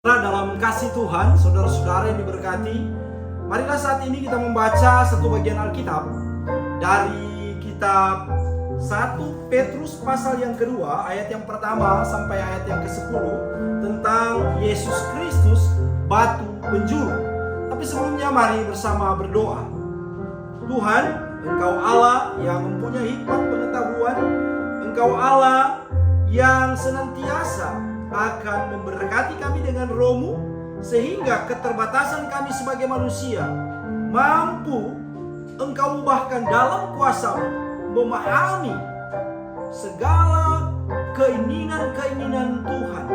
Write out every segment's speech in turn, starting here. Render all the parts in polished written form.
Dalam kasih Tuhan, saudara-saudara yang diberkati, marilah saat ini kita membaca satu bagian Alkitab dari kitab 1 Petrus pasal yang kedua, ayat yang pertama sampai ayat yang ke-10 tentang Yesus Kristus, batu penjuru. Tapi sebelumnya mari bersama berdoa. Tuhan, Engkau Allah yang mempunyai hikmat pengetahuan, Engkau Allah yang senantiasa akan memberkati kami dengan roh-Mu, sehingga keterbatasan kami sebagai manusia mampu Engkau ubahkan dalam kuasa-Mu memahami segala keinginan-keinginan Tuhan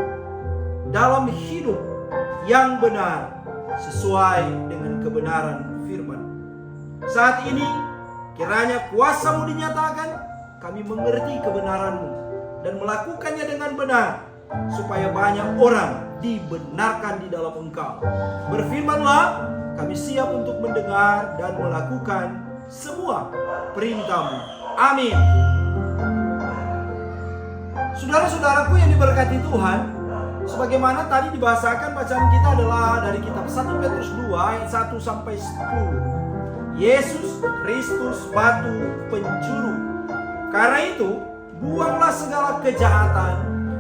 dalam hidup yang benar sesuai dengan kebenaran firman. Saat ini kiranya kuasa-Mu dinyatakan, kami mengerti kebenaran-Mu dan melakukannya dengan benar, supaya banyak orang dibenarkan di dalam Engkau. Berfirmanlah, kami siap untuk mendengar dan melakukan semua perintah-Mu. Amin. Saudara-saudaraku yang diberkati Tuhan, sebagaimana tadi dibahasakan, bacaan kita adalah dari kitab 1 Petrus 2 ayat 1 sampai 10. Yesus Kristus batu penjuru. Karena itu, buanglah segala kejahatan,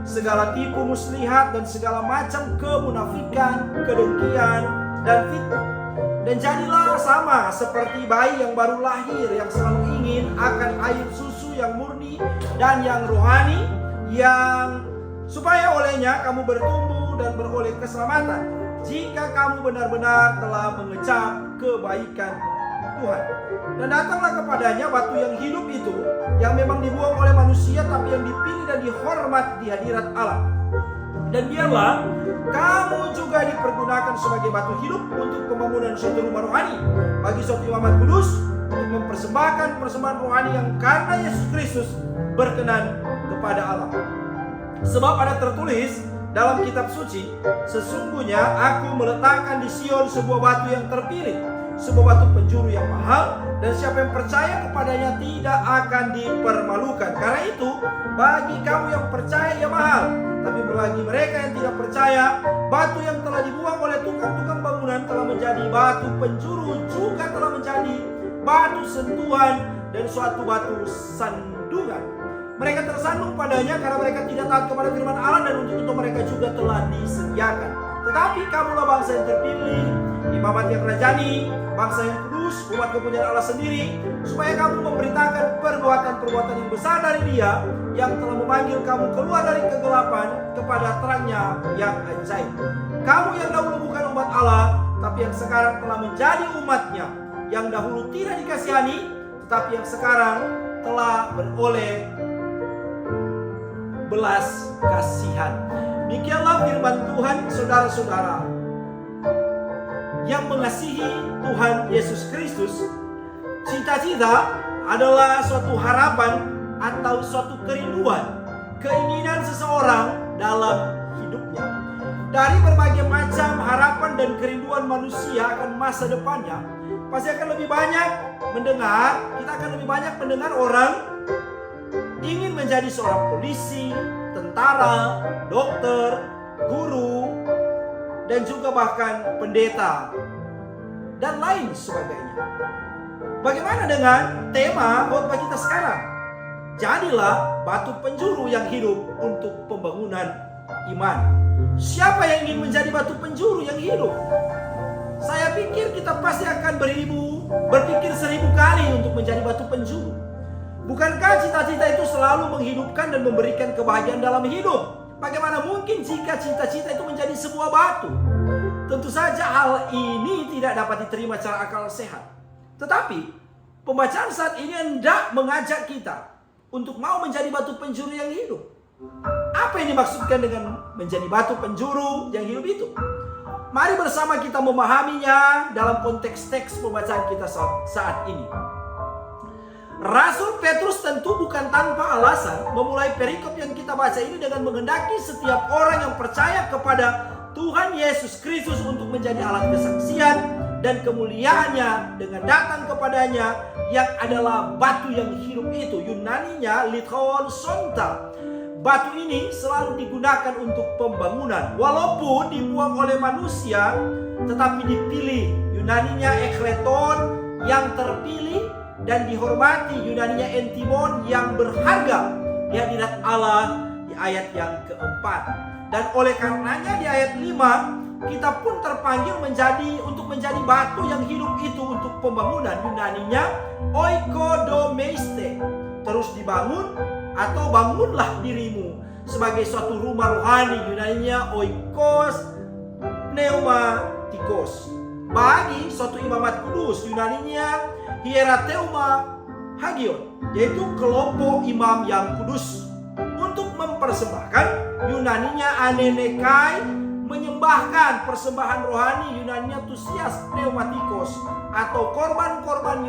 segala tipu muslihat dan segala macam kemunafikan, kedengkian dan fitnah. Dan jadilah sama seperti bayi yang baru lahir, yang selalu ingin akan air susu yang murni dan yang rohani, yang supaya olehnya kamu bertumbuh dan beroleh keselamatan, jika kamu benar-benar telah mengecap kebaikan Tuhan. Dan datanglah kepadanya batu yang hidup itu, yang memang dibuang oleh manusia, tapi yang dipilih dan dihormat di hadirat Allah. Dan biarlah kamu juga dipergunakan sebagai batu hidup untuk pembangunan suatu rumah rohani bagi suatu imamat kudus, untuk mempersembahkan persembahan rohani yang karena Yesus Kristus berkenan kepada Allah. Sebab ada tertulis dalam kitab suci, sesungguhnya aku meletakkan di Sion sebuah batu yang terpilih, sebuah batu penjuru yang mahal, dan siapa yang percaya kepadanya tidak akan dipermalukan. Karena itu, bagi kamu yang percaya ia mahal, tapi bagi mereka yang tidak percaya, batu yang telah dibuang oleh tukang-tukang bangunan telah menjadi batu penjuru, juga telah menjadi batu sentuhan dan suatu batu sandungan. Mereka tersandung padanya karena mereka tidak taat kepada firman Allah, dan untuk itu mereka juga telah disediakan. Tetapi kamulah bangsa yang terpilih, imamat yang rajani, bangsa yang kudus, umat kepunyaan Allah sendiri, supaya kamu memberitakan perbuatan-perbuatan yang besar dari Dia yang telah memanggil kamu keluar dari kegelapan kepada terangnya yang ajaib. Kamu yang dahulu bukan umat Allah, tapi yang sekarang telah menjadi umatnya, yang dahulu tidak dikasihani, tetapi yang sekarang telah beroleh belas kasihan. Demikianlah firman Tuhan, saudara-saudara yang mengasihi Tuhan Yesus Kristus. Cita-cita adalah suatu harapan atau suatu kerinduan, keinginan seseorang dalam hidupnya. Dari berbagai macam harapan dan kerinduan manusia akan masa depannya, pasti akan lebih banyak mendengar, kita akan lebih banyak mendengar orang ingin menjadi seorang polisi, tentara, dokter, guru, dan juga bahkan pendeta dan lain sebagainya. Bagaimana dengan tema khotbah kita sekarang? Jadilah batu penjuru yang hidup untuk pembangunan iman. Siapa yang ingin menjadi batu penjuru yang hidup? Saya pikir kita pasti akan berpikir 1000 kali untuk menjadi batu penjuru. Bukankah cita-cita itu selalu menghidupkan dan memberikan kebahagiaan dalam hidup? Bagaimana mungkin jika cita-cita itu menjadi sebuah batu? Tentu saja hal ini tidak dapat diterima secara akal sehat. Tetapi pembacaan saat ini hendak mengajak kita untuk mau menjadi batu penjuru yang hidup. Apa yang dimaksudkan dengan menjadi batu penjuru yang hidup itu? Mari bersama kita memahaminya dalam konteks teks pembacaan kita saat ini. Rasul Petrus tentu bukan tanpa alasan memulai perikop yang kita baca ini dengan menghendaki setiap orang yang percaya kepada Tuhan Yesus Kristus untuk menjadi alat kesaksian dan kemuliaannya dengan datang kepadanya yang adalah batu yang hidup itu. Yunaninya lithon sonta. batu ini selalu digunakan untuk pembangunan. Walaupun dibuang oleh manusia, tetapi dipilih. Yunaninya ekleton, yang terpilih dan dihormati. Yunaninya entimon, yang berharga di hadirat Allah di ayat yang keempat. Dan oleh karenanya di ayat 5, kita pun terpanggil untuk menjadi batu yang hidup itu untuk pembangunan. Yunaninya oikodomeiste, terus dibangun atau bangunlah dirimu sebagai suatu rumah rohani. Yunaninya oikos pneumatikos, bagi suatu imamat kudus. Yunaninya hierateuma hagion, yaitu kelompok imam yang kudus. Untuk mempersembahkan, Yunaninya anenekai, menyembahkan persembahan rohani. Yunaninya tusias pneumatikos, atau korban-korban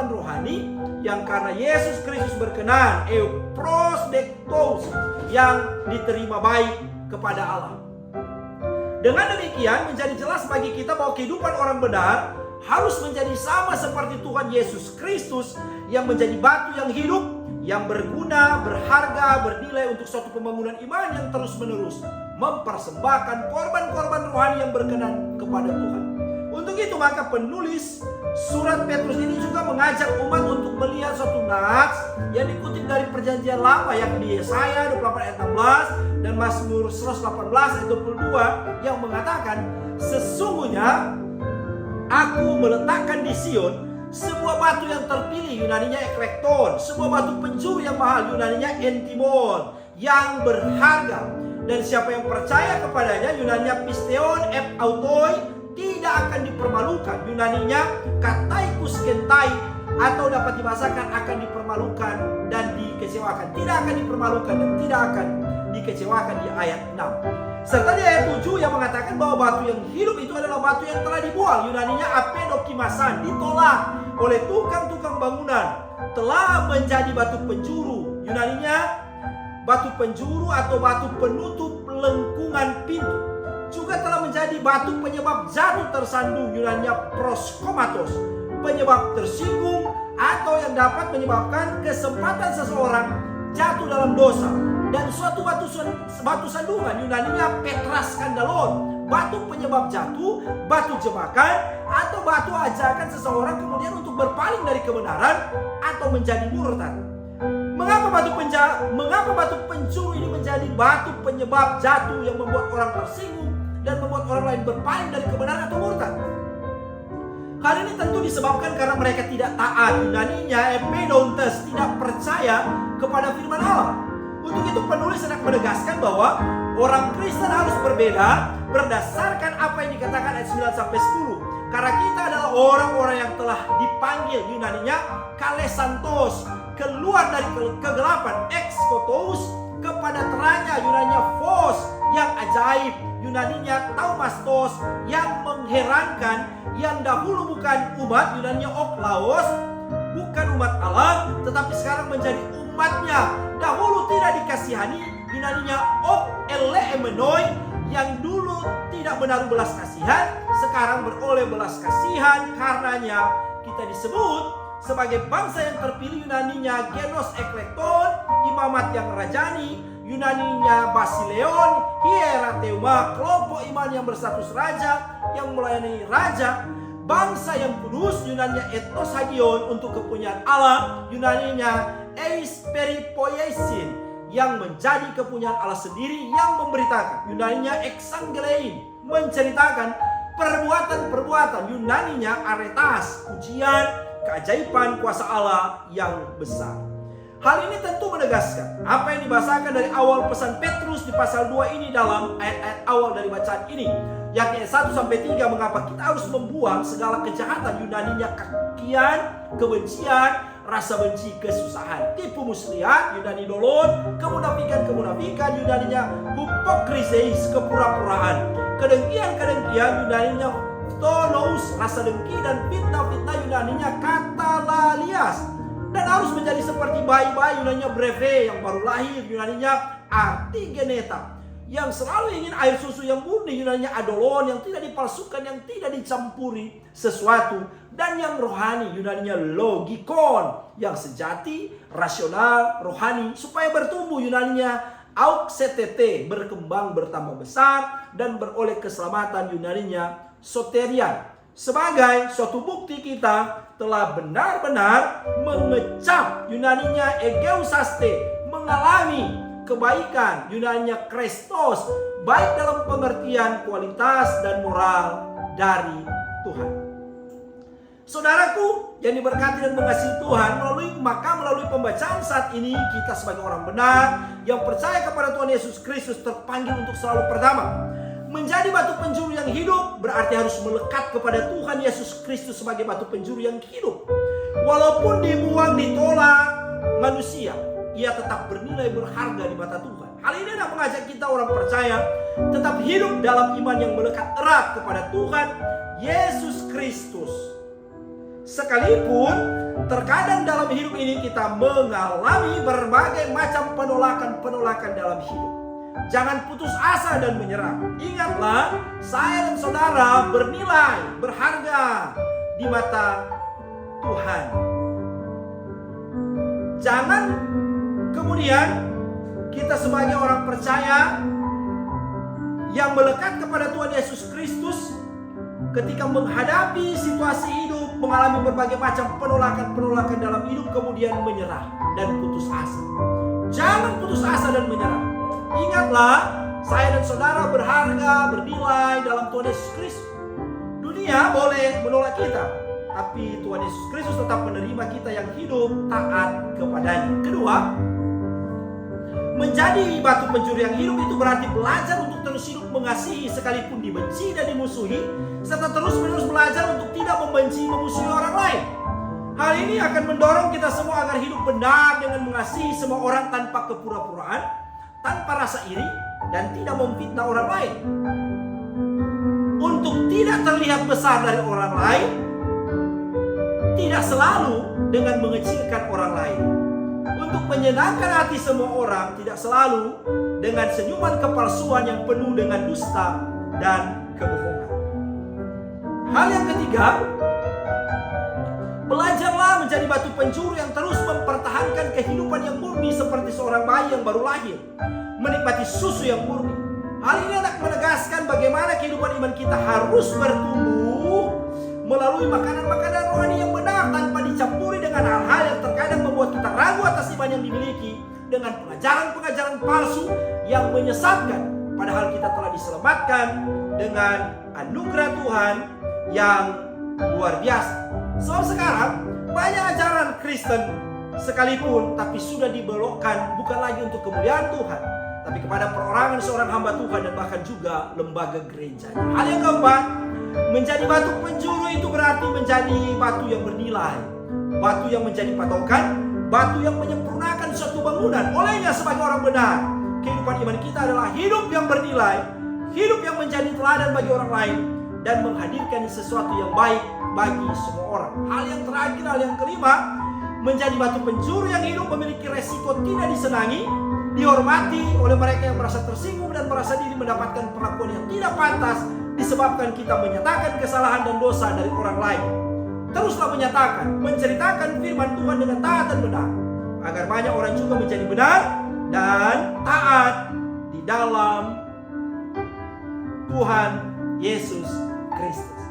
rohani yang karena Yesus Kristus berkenan, prosdektos, yang diterima baik kepada Allah. Dengan demikian menjadi jelas bagi kita bahwa kehidupan orang benar harus menjadi sama seperti Tuhan Yesus Kristus, yang menjadi batu yang hidup, yang berguna, berharga, bernilai untuk suatu pembangunan iman yang terus-menerus mempersembahkan korban-korban rohani yang berkenan kepada Tuhan. Untuk itu maka penulis surat Petrus ini juga mengajak umat untuk melihat suatu nats yang dikutip dari perjanjian lama, yakni di Yesaya 24 ayat 16 dan Mazmur 118 ayat 22, yang mengatakan, sesungguhnya aku meletakkan di Sion sebuah batu yang terpilih. Yunaninya eklekton, sebuah batu penjuru yang mahal. Yunaninya entimon, yang berharga. Dan siapa yang percaya kepadanya, Yunaninya pisteon autoi, tidak akan dipermalukan. Yunaninya kataikus kentai, atau dapat dibahasakan akan dipermalukan dan dikecewakan. Tidak akan dipermalukan dan tidak akan dikecewakan di ayat 6. Serta di ayat 7 yang mengatakan bahwa batu yang hidup itu adalah batu yang telah dibuang. Yunaninya apedokimasan, ditolak oleh tukang-tukang bangunan, telah menjadi batu penjuru. Yunaninya batu penjuru atau batu penutup lengkungan pintu. Juga telah menjadi batu penyebab jatuh tersandung. Yunaninya proskomatos, penyebab tersinggung atau yang dapat menyebabkan kesempatan seseorang jatuh dalam dosa. Dan suatu batu sandungan. Yunaninya petras skandalon, batu penyebab jatuh, batu jebakan, atau batu ajakan seseorang kemudian untuk berpaling dari kebenaran atau menjadi murtad. Mengapa batu penjuru ini menjadi batu penyebab jatuh yang membuat orang tersinggung dan membuat orang lain berpaling dari kebenaran atau murtad? Hal ini tentu disebabkan karena mereka tidak taat. Yunaninya epidontes, tidak percaya kepada firman Allah. Untuk itu penulis hendak menegaskan bahwa orang Kristen harus berbeda berdasarkan apa yang dikatakan ayat 9-10. Karena kita adalah orang-orang yang telah dipanggil. Yunaninya kalesantos, keluar dari kegelapan, exkotos, kepada terangnya. Yunaninya phos, yang ajaib. Yunaninya taumastos, yang mengherankan, yang dahulu bukan umat. Yunaninya oklaos, bukan umat Allah, tetapi sekarang menjadi umatnya. Dahulu tidak dikasihani. Yunaninya elemenoi, yang dulu tidak menaruh belas kasihan, sekarang beroleh belas kasihan. Karenanya kita disebut sebagai bangsa yang terpilih. Yunaninya genos eklekton, imamat yang rajani. Yunaninya basileon, hierateuma, kelompok iman yang berstatus raja, yang melayani raja. Bangsa yang kudus. Yunaninya ethnos hagion, untuk kepunyaan Allah. Yunaninya eis peripoiesin, yang menjadi kepunyaan Allah sendiri, yang memberitakan. Yunaninya exangelein, menceritakan perbuatan-perbuatan. Yunaninya aretas, pujian, keajaiban kuasa Allah yang besar. Hal ini tentu menegaskan apa yang dibahasakan dari awal pesan Petrus di pasal 2 ini dalam ayat-ayat awal dari bacaan ini, yakni 1-3, mengapa kita harus membuang segala kejahatan. Yunaninya kekian, kebencian, rasa benci, kesusahan, tipu muslihat. Yunani dolon, kemunafikan. Yunaninya hipokrisis, kepura-puraan, kedengkian. Yunaninya phtonos, rasa dengki, dan fitnah. Yunaninya katalalias, dan harus menjadi seperti bayi-bayi. Yunaninya breve, yang baru lahir. Yunaninya artigeneta, yang selalu ingin air susu yang murni. Yunaninya adolon, yang tidak dipalsukan, yang tidak dicampuri sesuatu. dan yang rohani, Yunaninya logikon, yang sejati, rasional, rohani, supaya bertumbuh, Yunaninya auxetete, berkembang, bertambah besar, dan beroleh keselamatan, Yunaninya soterian. Sebagai suatu bukti kita telah benar-benar mengecap, Yunaninya egeusaste, mengalami kebaikan, Yunaninya Kristos, baik dalam pengertian kualitas dan moral dari Tuhan. Saudaraku yang diberkati dan mengasihi Tuhan, melalui pembacaan saat ini, kita sebagai orang benar yang percaya kepada Tuhan Yesus Kristus terpanggil untuk selalu pertama menjadi batu penjuru yang hidup, berarti harus melekat kepada Tuhan Yesus Kristus sebagai batu penjuru yang hidup. Walaupun dibuang, ditolak manusia, ia tetap bernilai berharga di mata Tuhan. Hal ini adalah mengajak kita orang percaya tetap hidup dalam iman yang melekat erat kepada Tuhan Yesus Kristus. Sekalipun terkadang dalam hidup ini kita mengalami berbagai macam penolakan-penolakan dalam hidup, jangan putus asa dan menyerah. Ingatlah, saya dan saudara bernilai, berharga di mata Tuhan. Jangan kemudian kita sebagai orang percaya yang melekat kepada Tuhan Yesus Kristus, ketika menghadapi situasi hidup, mengalami berbagai macam penolakan-penolakan dalam hidup, kemudian menyerah dan putus asa. Jangan putus asa dan menyerah. Ingatlah, saya dan saudara berharga, bernilai dalam Tuhan Yesus Kristus. Dunia boleh menolak kita, tapi Tuhan Yesus Kristus tetap menerima kita yang hidup taat kepadanya. Kedua, menjadi batu penjuru yang hidup itu berarti belajar untuk terus hidup mengasihi sekalipun dibenci dan dimusuhi, serta terus-menerus belajar untuk tidak membenci, memusuhi orang lain. Hal ini akan mendorong kita semua agar hidup benar dengan mengasihi semua orang tanpa kepura-puraan, tanpa rasa iri, dan tidak memfitnah orang lain. Untuk tidak terlihat besar dari orang lain, tidak selalu dengan mengecilkan orang lain. Untuk menyenangkan hati semua orang, tidak selalu dengan senyuman kepalsuan yang penuh dengan dusta dan kebohongan. Hal yang ketiga, belajarlah menjadi batu penjuru yang terus mempertahankan kehidupan yang murni seperti seorang bayi yang baru lahir, menikmati susu yang murni. Hal ini hendak menegaskan bagaimana kehidupan iman kita harus bertumbuh melalui makanan-makanan rohani yang benar, tanpa dicampuri dengan hal-hal yang terkadang membuat kita ragu atas iman yang dimiliki, dengan pengajaran-pengajaran palsu yang menyesatkan. Padahal kita telah diselamatkan dengan anugerah Tuhan yang luar biasa. Sebab sekarang banyak ajaran Kristen sekalipun, tapi sudah dibelokkan bukan lagi untuk kemuliaan Tuhan, tapi kepada perorangan seorang hamba Tuhan dan bahkan juga lembaga gerejanya. Hal yang keempat, menjadi batu penjuru itu berarti menjadi batu yang bernilai, batu yang menjadi patokan, batu yang menyempurnakan suatu bangunan. Olehnya sebagai orang benar, kehidupan iman kita adalah hidup yang bernilai, hidup yang menjadi teladan bagi orang lain, dan menghadirkan sesuatu yang baik bagi semua orang. Hal yang terakhir, hal yang kelima, menjadi batu penjuru yang hidup memiliki resiko tidak disenangi, dihormati oleh mereka yang merasa tersinggung dan merasa diri mendapatkan perlakuan yang tidak pantas disebabkan kita menyatakan kesalahan dan dosa dari orang lain. Teruslah menyatakan, menceritakan firman Tuhan dengan taat dan benar, agar banyak orang juga menjadi benar dan taat di dalam Tuhan Yesus Kristus.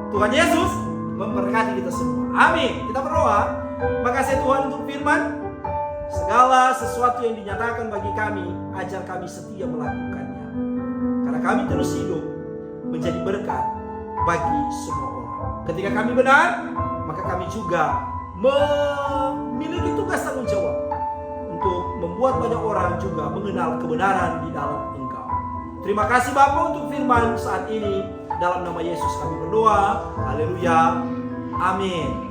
Tuhan Yesus memberkati kita semua. Amin. Kita berdoa. Makasih Tuhan untuk firman. Segala sesuatu yang dinyatakan bagi kami, ajar kami setia melakukannya, karena kami terus hidup menjadi berkat bagi semua orang. Ketika kami benar, maka kami juga memiliki tugas tanggung jawab untuk membuat banyak orang juga mengenal kebenaran di dalam Engkau. Terima kasih Bapa untuk firman saat ini. Dalam nama Yesus kami berdoa. Haleluya. Amin.